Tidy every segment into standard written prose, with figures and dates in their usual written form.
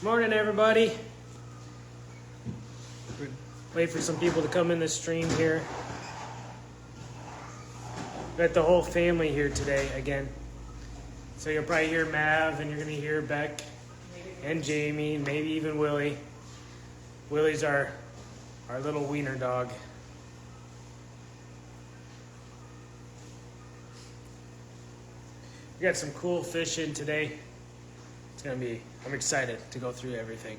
Morning, everybody. Wait for some people to come in the stream here. Got the whole family here today again. So you'll probably hear Mav, and you're going to hear Beck and Jamie, and maybe even Willie. Willie's our little wiener dog. We got some cool fish in today. It's going to be, I'm excited to go through everything.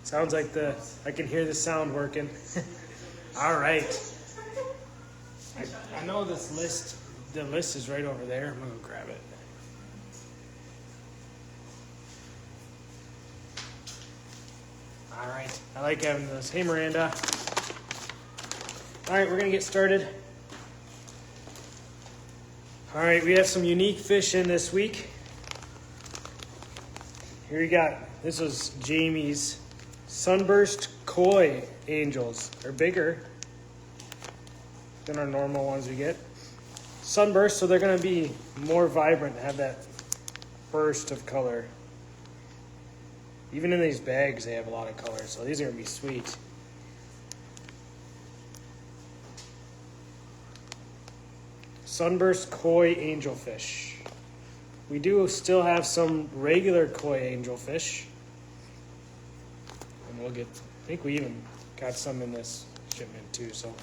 Sounds like I can hear the sound working. All right. I know the list is right over there. I'm going to grab it. All right. I like having those. Hey, Miranda. All right, we're going to get started. All right, we have some unique fish in this week. Here we got, this was Jamie's sunburst koi angels. They're bigger than our normal ones we get. Sunburst, so they're going to be more vibrant, have that burst of color. Even in these bags, they have a lot of color, so these are going to be sweet. Sunburst koi angelfish. We do still have some regular koi angelfish. And we'll get, I think we even got some in this shipment too, so.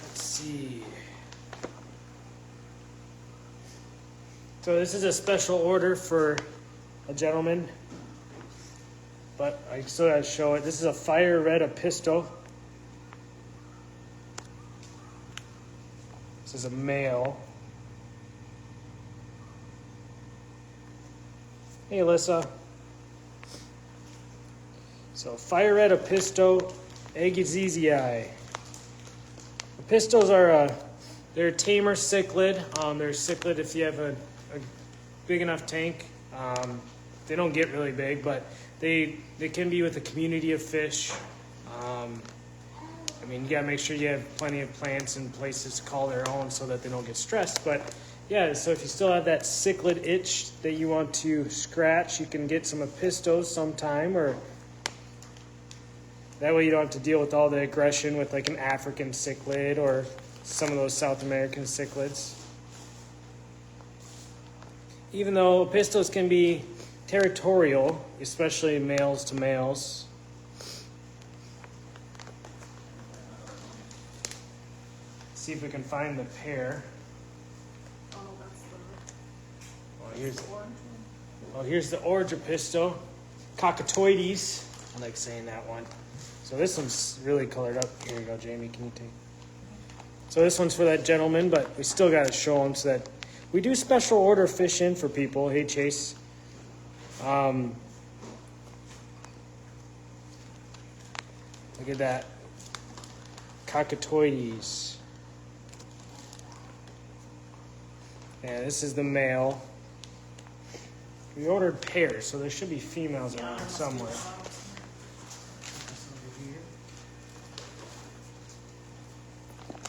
Let's see. So this is a special order for a gentleman, but I still gotta show it. This is a fire red apisto. This is a male. Hey, Alyssa. So fire red apisto agazizii. Apistos are they're a tamer cichlid. They're a cichlid if you have a big enough tank. They don't get really big, but they can be with a community of fish. I mean, you gotta make sure you have plenty of plants and places to call their own so that they don't get stressed. But yeah, so if you still have that cichlid itch that you want to scratch, you can get some apistos sometime, or that way you don't have to deal with all the aggression with like an African cichlid or some of those South American cichlids. Even though apistos can be territorial, especially males to males. See if we can find the pair. Oh, that's Here's the orange apisto, cockatoides. I like saying that one. So this one's really colored up. Here you go, Jamie. Can you take? So this one's for that gentleman, but we still got to show him so that we do special order fish in for people. Hey, Chase. Look at that. Cockatoides. Yeah, this is the male. We ordered pairs, so there should be females around somewhere.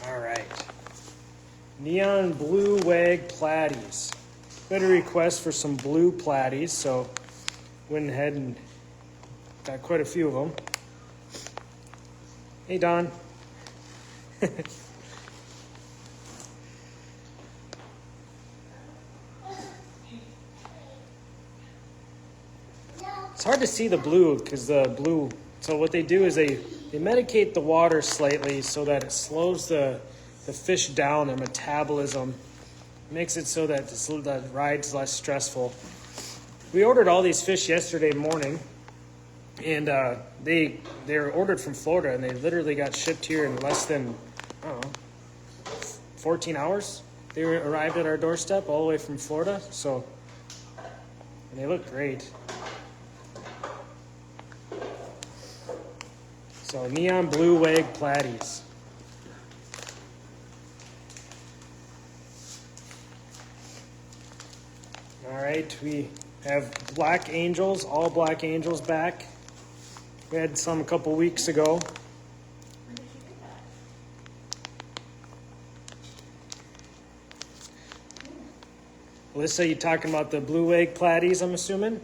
All right. Neon blue wag platies. We had a request for some blue platies, so went ahead and got quite a few of them. Hey, Don. It's hard to see the blue because the blue, so what they do is they medicate the water slightly so that it slows the fish down, their metabolism, makes it so that the ride's less stressful. We ordered all these fish yesterday morning, and they were ordered from Florida, and they literally got shipped here in less than, I don't know, 14 hours. They arrived at our doorstep all the way from Florida, so, and they look great. So neon blue wag platies. All right, we Have black angels, all black angels back. We had some a couple weeks ago. When did you get that? Alyssa, you talking about the blue egg platies, I'm assuming?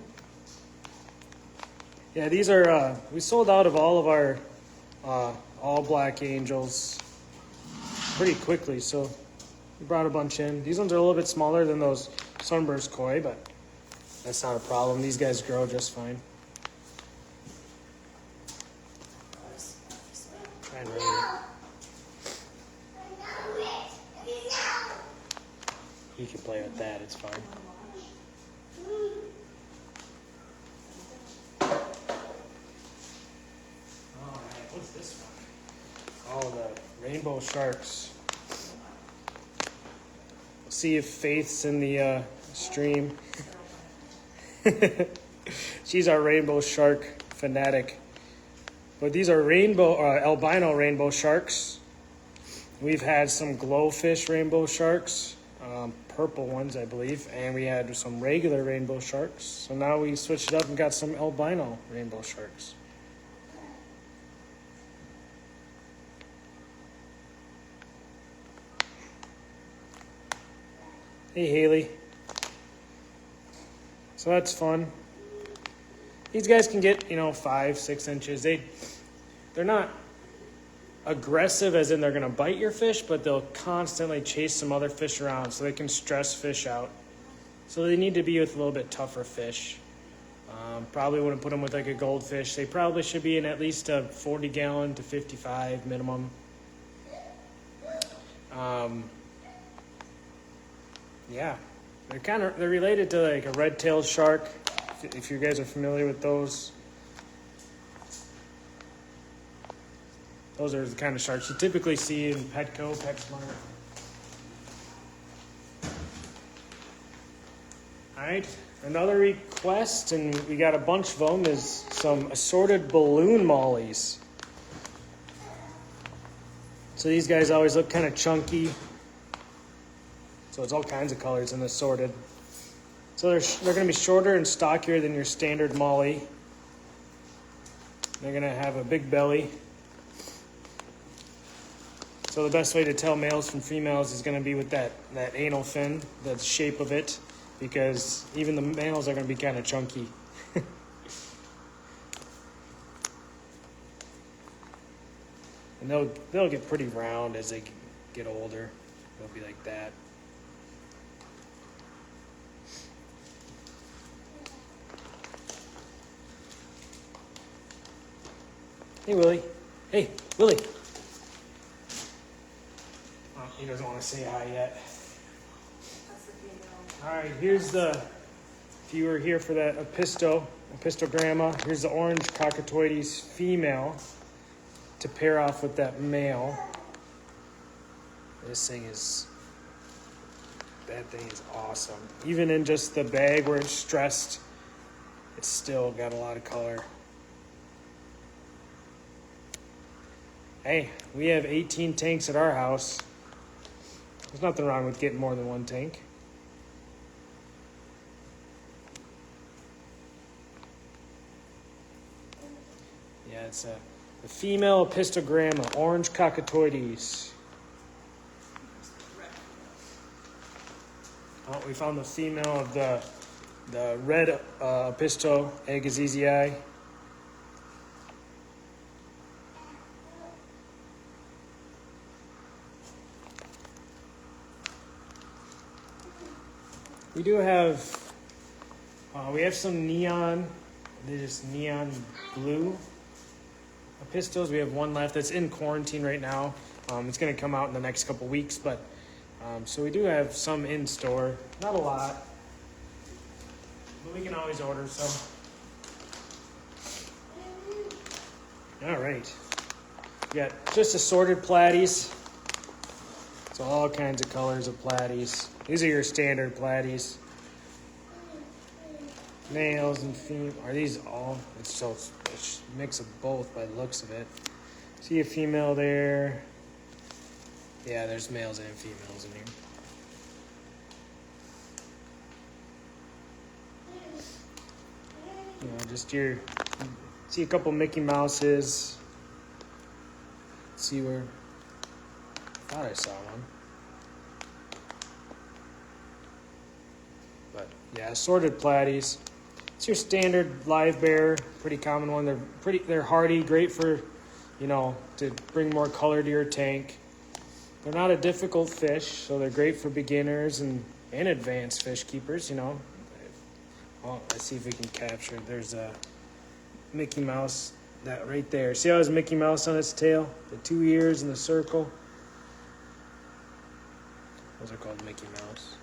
Yeah, these are, we sold out of all of our all black angels pretty quickly, so we brought a bunch in. These ones are a little bit smaller than those sunburst koi, but that's not a problem. These guys grow just fine. Try and really... He can play with that, it's fine. Alright, what's this one? Oh, the rainbow sharks. We'll see if Faith's in the stream. She's our rainbow shark fanatic. But these are rainbow, albino rainbow sharks. We've had some glowfish rainbow sharks, purple ones, I believe, and we had some regular rainbow sharks. So now we switched it up and got some albino rainbow sharks. Hey, Haley. So that's fun. These guys can get, 5-6 inches. They're not aggressive as in they're going to bite your fish, but they'll constantly chase some other fish around so they can stress fish out. So they need to be with a little bit tougher fish. Probably wouldn't put them with like a goldfish. They probably should be in at least a 40-gallon to 55 minimum. Yeah, they're related to like a red-tailed shark, if you guys are familiar with those. Those are the kind of sharks you typically see in Petco, PetSmart. All right, another request, and we got a bunch of them, is some assorted balloon mollies. So these guys always look kind of chunky. So it's all kinds of colors and assorted. So they're going to be shorter and stockier than your standard molly. They're going to have a big belly. So the best way to tell males from females is going to be with that anal fin, the shape of it, because even the males are going to be kind of chunky. And they'll get pretty round as they get older. They'll be like that. Hey, Willie. Hey, Willie. Oh, he doesn't want to say hi yet. That's the female. All right, here's if you were here for that Apistogramma, here's the orange cockatoides female to pair off with that male. That thing is awesome. Even in just the bag where it's stressed, it's still got a lot of color. Hey, we have 18 tanks at our house. There's nothing wrong with getting more than one tank. Yeah, it's the female Apistogramma, orange cockatoides. Oh, we found the female of the red Apisto Agassizii. We do have, we have some neon, they're just neon blue Apistos. We have one left that's in quarantine right now. It's going to come out in the next couple weeks, but so we do have some in store. Not a lot, but we can always order some. All right. We got just assorted platies. So all kinds of colors of platies. These are your standard platies. Males and females. Are these all? It's a mix of both by the looks of it. See a female there. Yeah, there's males and females in here. just your, see a couple Mickey Mouses. Let's see where, I thought I saw one. But yeah, assorted platies. It's your standard live bear, pretty common one. They're hardy, great for, you know, to bring more color to your tank. They're not a difficult fish, so they're great for beginners and advanced fish keepers, you know. Well, let's see if we can capture it. There's a Mickey Mouse, that right there. See how there's Mickey Mouse on its tail? The 2 ears and the circle. Those are called Mickey Mouse.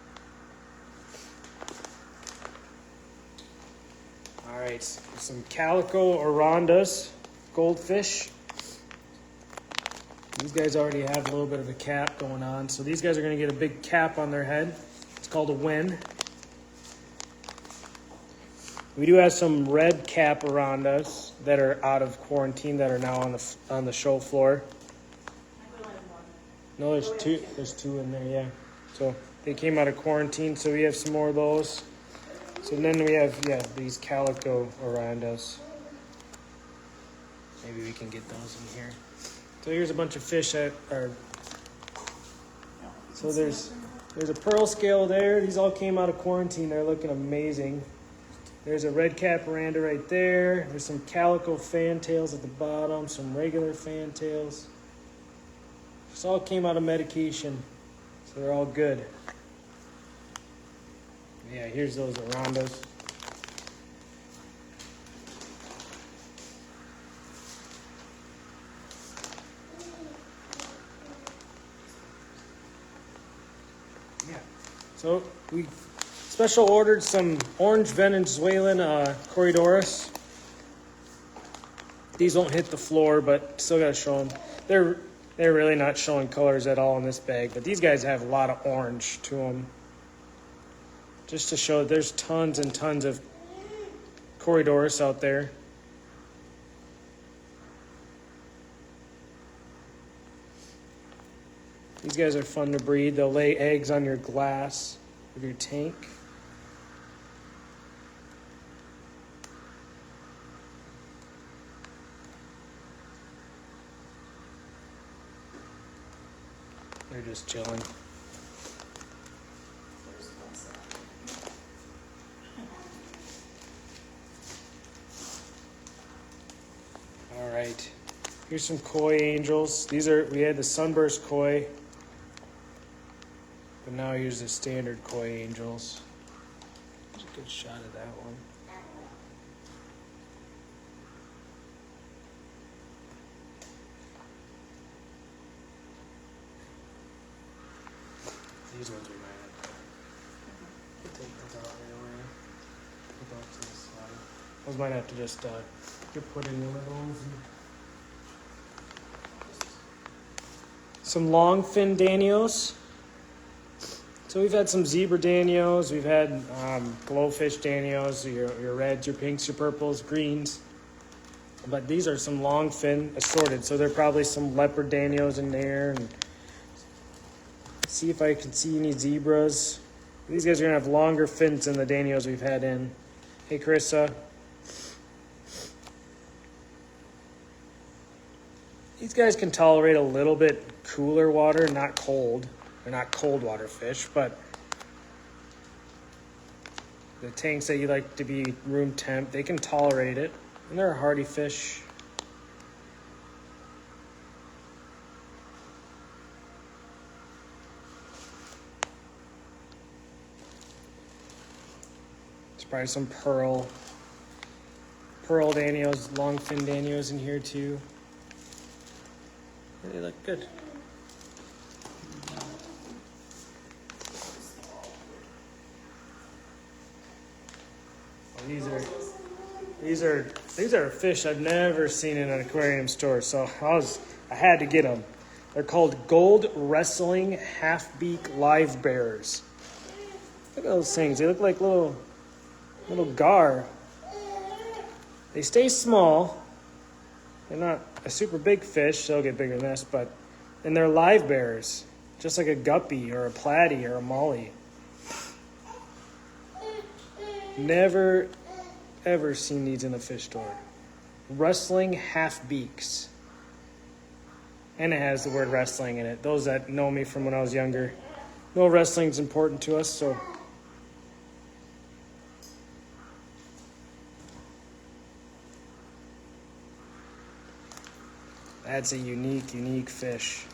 All right, some calico orondas, goldfish. These guys already have a little bit of a cap going on, so these guys are going to get a big cap on their head. It's called a wen. We do have some red cap orondas that are out of quarantine that are now on the show floor. No, there's two. There's two in there, yeah. So they came out of quarantine, so we have some more of those. So then we have, yeah, these calico orondas. Maybe we can get those in here. So here's a bunch of fish that are. So there's a pearl scale there. These all came out of quarantine. They're looking amazing. There's a red cap oranda right there. There's some calico fantails at the bottom, some regular fantails. This all came out of medication, so they're all good. Yeah, here's those orondas. Yeah, so we special ordered some orange Venezuelan corridores. These won't hit the floor, but still gotta show them. They're really not showing colors at all in this bag, but these guys have a lot of orange to them. Just to show there's tons and tons of corridores out there. These guys are fun to breed. They'll lay eggs on your glass of your tank. They're just chilling. All right, here's some koi angels. We had the sunburst koi, but now here's the standard koi angels. There's a good shot of that one. These ones we might have to take those out right away. Put those to the side. Those might have to just get put in the little ones. Some long fin danios. So we've had some zebra danios. We've had glowfish danios. Your reds, your pinks, your purples, greens. But these are some long fin assorted. So there are probably some leopard danios in there. And see if I can see any zebras. These guys are gonna have longer fins than the danios we've had in. Hey, Carissa. These guys can tolerate a little bit cooler water, not cold. They're not cold water fish, but the tanks that you like to be room temp, they can tolerate it. And they're a hardy fish. Probably some pearl danios, long fin danios in here too. They look good. Well, these are fish I've never seen in an aquarium store, so I had to get them. They're called gold wrestling half-beak live bears. Look at those things. They look like little gar. They stay small. They're not a super big fish. They'll get bigger than this, and they're live bears, just like a guppy or a platy or a molly. Never ever seen these in a fish store. Rustling half beaks. And it has the word wrestling in it. Those that know me from when I was younger know wrestling's important to us, so. That's a unique fish.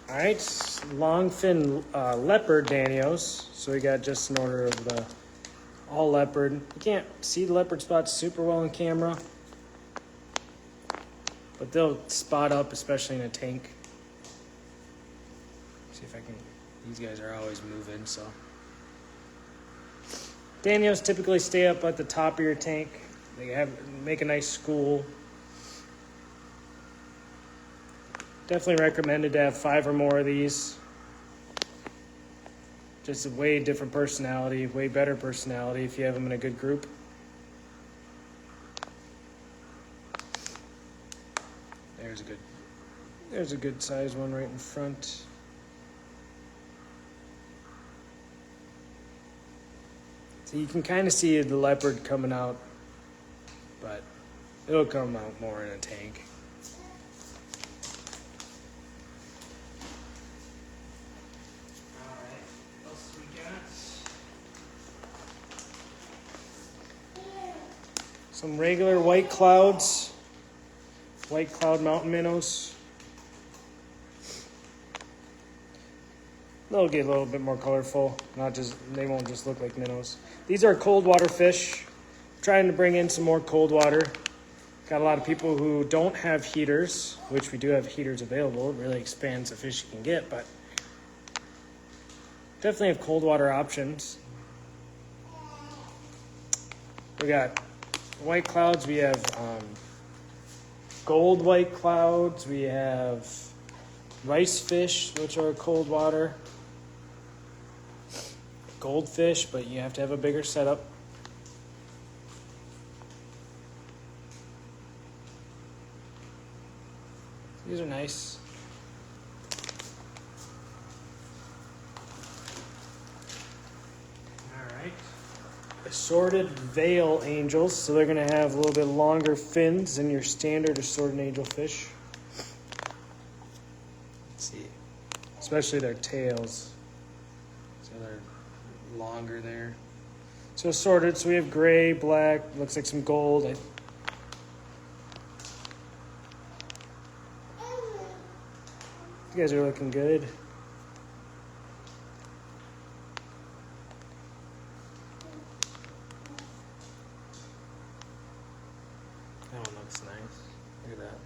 All right, longfin leopard Danios. So we got just an order of the all leopard. You can't see the leopard spots super well on camera, but they'll spot up, especially in a tank. See if I can, these guys are always moving, so. Danios typically stay up at the top of your tank. They make a nice school. Definitely recommended to have 5 or more of these. Just a way different personality, way better personality if you have them in a good group. There's a good size one right in front. So you can kind of see the leopard coming out, but it'll come out more in a tank. Some regular white clouds, white cloud mountain minnows. They'll get a little bit more colorful, they won't just look like minnows. These are cold water fish. Trying to bring in some more cold water. Got a lot of people who don't have heaters, which we do have heaters available. It really expands the fish you can get, but definitely have cold water options. We got white clouds, we have gold white clouds, we have rice fish, which are cold water, goldfish, but you have to have a bigger setup. These are nice. Assorted veil angels, so they're going to have a little bit longer fins than your standard assorted angel fish. Let's see, especially their tails, so they're longer there. So assorted, so we have gray, black, looks like some gold. You guys are looking good. That one looks nice. Look at that.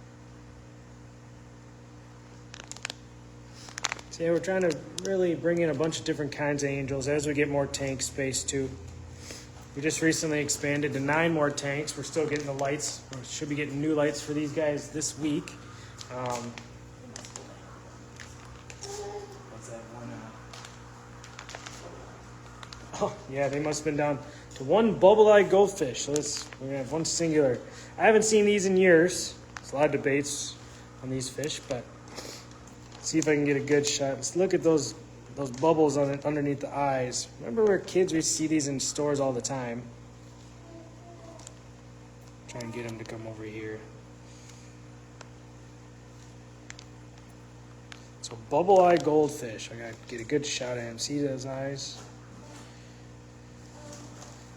So yeah, we're trying to really bring in a bunch of different kinds of angels as we get more tank space too. We just recently expanded to 9 more tanks. We're still getting the lights. We should be getting new lights for these guys this week. What's that one? Oh, yeah, they must have been down to 1 bubble-eyed goldfish. So we're going to have 1 singular. I haven't seen these in years. There's a lot of debates on these fish, but let's see if I can get a good shot. Let's look at those bubbles on it underneath the eyes. Remember we were kids, we see these in stores all the time. Try and get them to come over here. So bubble-eye goldfish. I gotta get a good shot at him. See those eyes?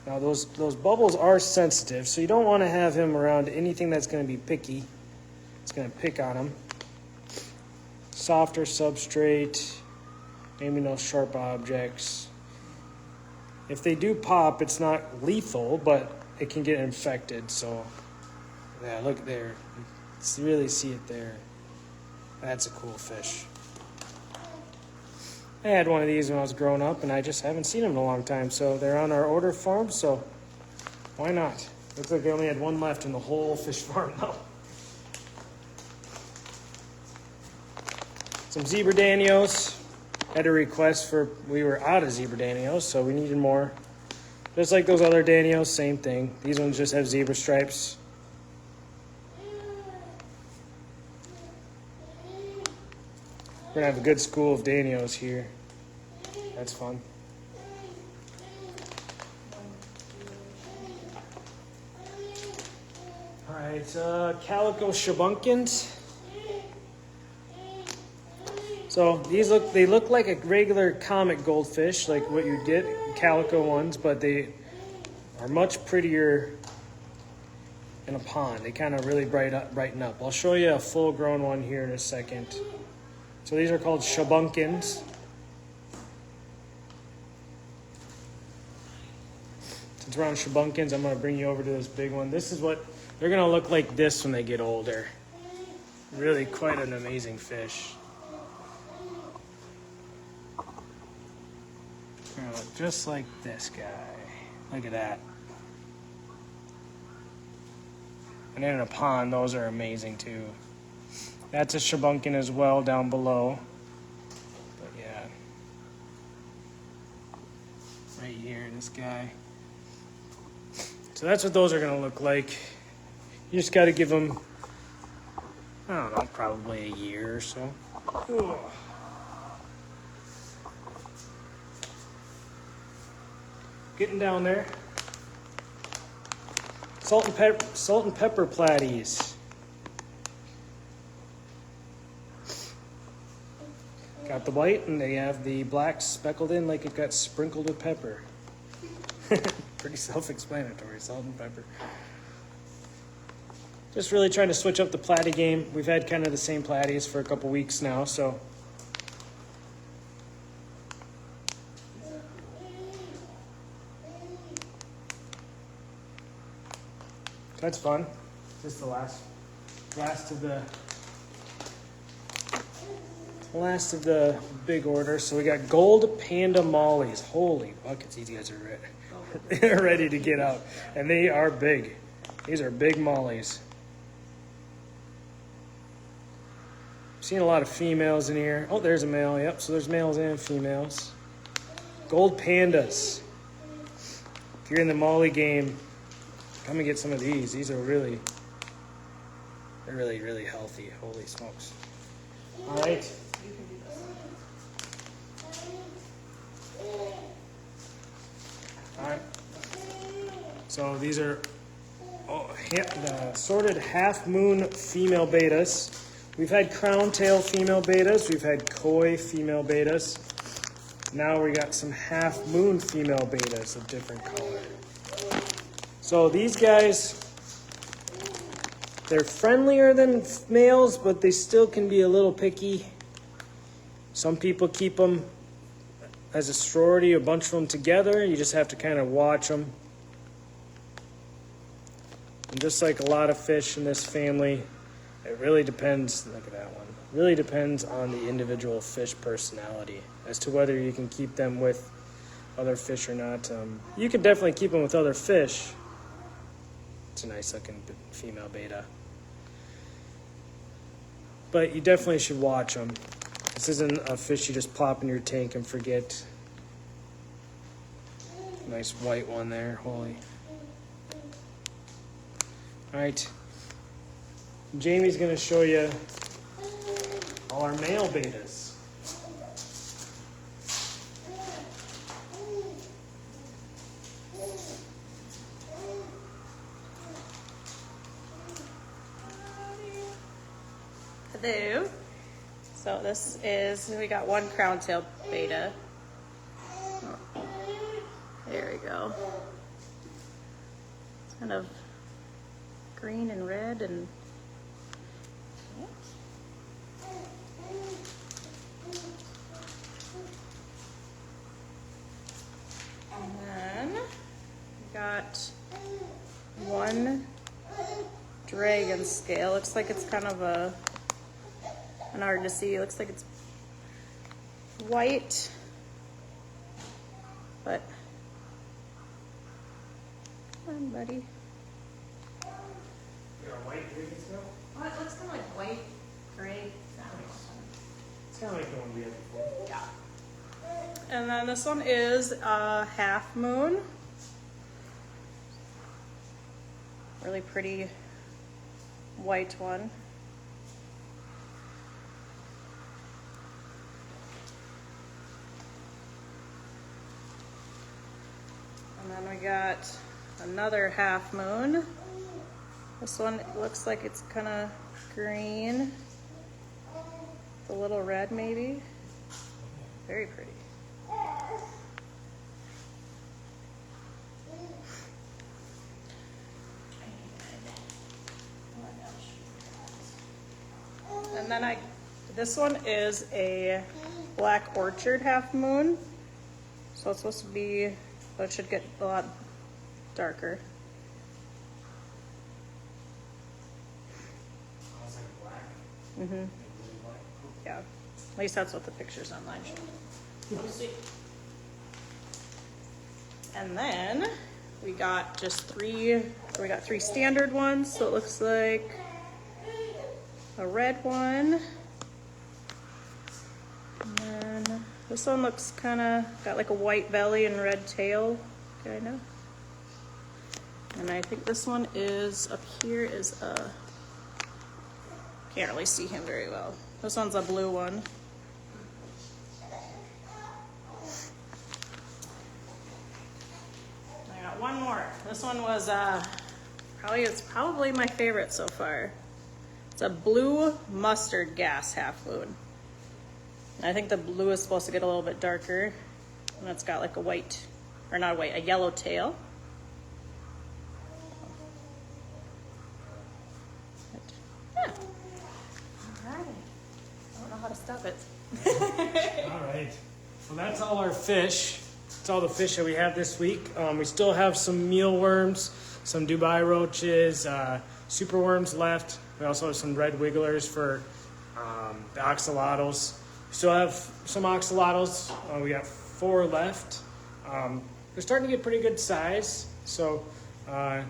Now those bubbles are sensitive, so you don't want to have him around anything that's going to be picky. It's going to pick on him. Softer substrate, maybe no sharp objects. If they do pop, it's not lethal, but it can get infected. So yeah, look there. You really see it there. That's a cool fish. I had one of these when I was growing up, and I just haven't seen them in a long time. So they're on our order farm, so why not? Looks like they only had 1 left in the whole fish farm now. Some zebra danios. had a request for, we were out of zebra danios, so we needed more. Just like those other danios, same thing. These ones just have zebra stripes. We're gonna have a good school of danios here. That's fun. All right, calico shabunkins. So they look like a regular comic goldfish, like what you get, calico ones, but they are much prettier in a pond. They kind of really brighten up. I'll show you a full-grown one here in a second. So these are called shabunkins. Since we're on shabunkins, I'm going to bring you over to this big one. This is what they're going to look like this when they get older. Really quite an amazing fish. They're gonna look just like this guy. Look at that. And in a pond, those are amazing too. That's a shabunkin as well down below. But yeah. Right here, this guy. So that's what those are gonna look like. You just gotta give them, I don't know, probably a year or so. Ugh. Getting down there. Salt and pepper platies. Got the white and they have the black speckled in like it got sprinkled with pepper. Pretty self-explanatory, salt and pepper. Just really trying to switch up the platy game. We've had kind of the same platies for a couple weeks now, so. That's fun. Just the last of the big order. So we got gold panda mollies. Holy buckets, these guys are ready to get out. And they are big. These are big mollies. Seen a lot of females in here. Oh, there's a male. Yep, so there's males and females. Gold pandas. If you're in the molly game, come and get some of these. These are really healthy. Holy smokes. All right. All right. So these are the assorted half moon female betas. We've had crown tail female betas. We've had koi female betas. Now we got some half moon female betas of different color. So these guys, they're friendlier than males, but they still can be a little picky. Some people keep them as a sorority, a bunch of them together. You just have to kind of watch them. And just like a lot of fish in this family, it really depends, look at that one, really depends on the individual fish personality as to whether you can keep them with other fish or not. You can definitely keep them with other fish. It's a nice looking female beta. But you definitely should watch them. This isn't a fish you just plop in your tank and forget. Nice white one there, holy. All right. Jamie's gonna show you all our male betas. Hello. So this is, we got one crown tail beta. There we go. It's kind of green and red and then we got one dragon scale. Looks like it's kind of an hard to see. It looks like it's white, but come on, buddy. You got a white dragon scale? Well, it looks kind of like white, gray. It's kind of like the one we had before. Yeah. And then this one is a half moon. Really pretty white one. And then we got another half moon. This one looks like it's kind of green. The little red maybe. Very pretty. And then this one is a black orchard half moon. So it's supposed to be, but it should get a lot darker. Mm-hmm. Yeah, at least that's what the pictures online show. We'll see. And then we got we got three standard ones. So it looks like a red one. And then this one looks kind of got like a white belly and red tail, kind of. And I think this one is up here is a, can't really see him very well. This one's a blue one. I got one more. This one was it's probably my favorite so far. It's a blue mustard gas half moon. And I think the blue is supposed to get a little bit darker. And it's got like a white, or not a white, a yellow tail. Yeah. All right. I don't know how to stop it. All right. Well, that's all our fish. That's all the fish that we have this week. We still have some mealworms, some Dubai roaches, super worms left. We also have some red wigglers for the axolotls. We still have some axolotls. We got 4 left. They're starting to get pretty good size, so a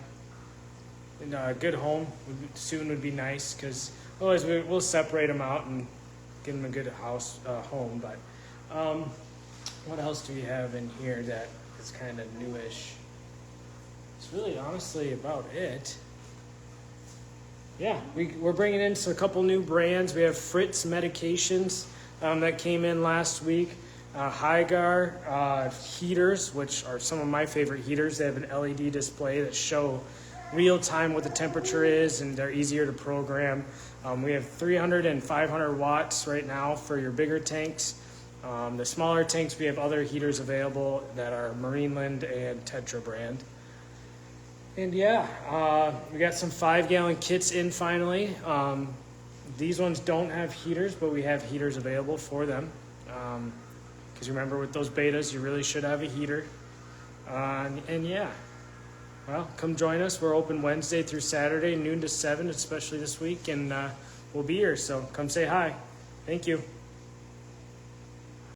good home soon would be nice, because otherwise we'll separate them out and give them a good home. But what else do we have in here that is kind of newish? It's really honestly about it. Yeah, we're bringing in a couple new brands. We have Fritz medications that came in last week. Hygar heaters, which are some of my favorite heaters. They have an LED display that show real time what the temperature is, and they're easier to program. We have 300 and 500 watts right now for your bigger tanks. The smaller tanks, we have other heaters available that are Marineland and Tetra brand. And yeah, we got some 5-gallon kits in finally. These ones don't have heaters, but we have heaters available for them. Because remember, with those betas, you really should have a heater. And yeah, well, come join us. We're open Wednesday through Saturday, noon to 7, especially this week, and we'll be here. So come say hi. Thank you.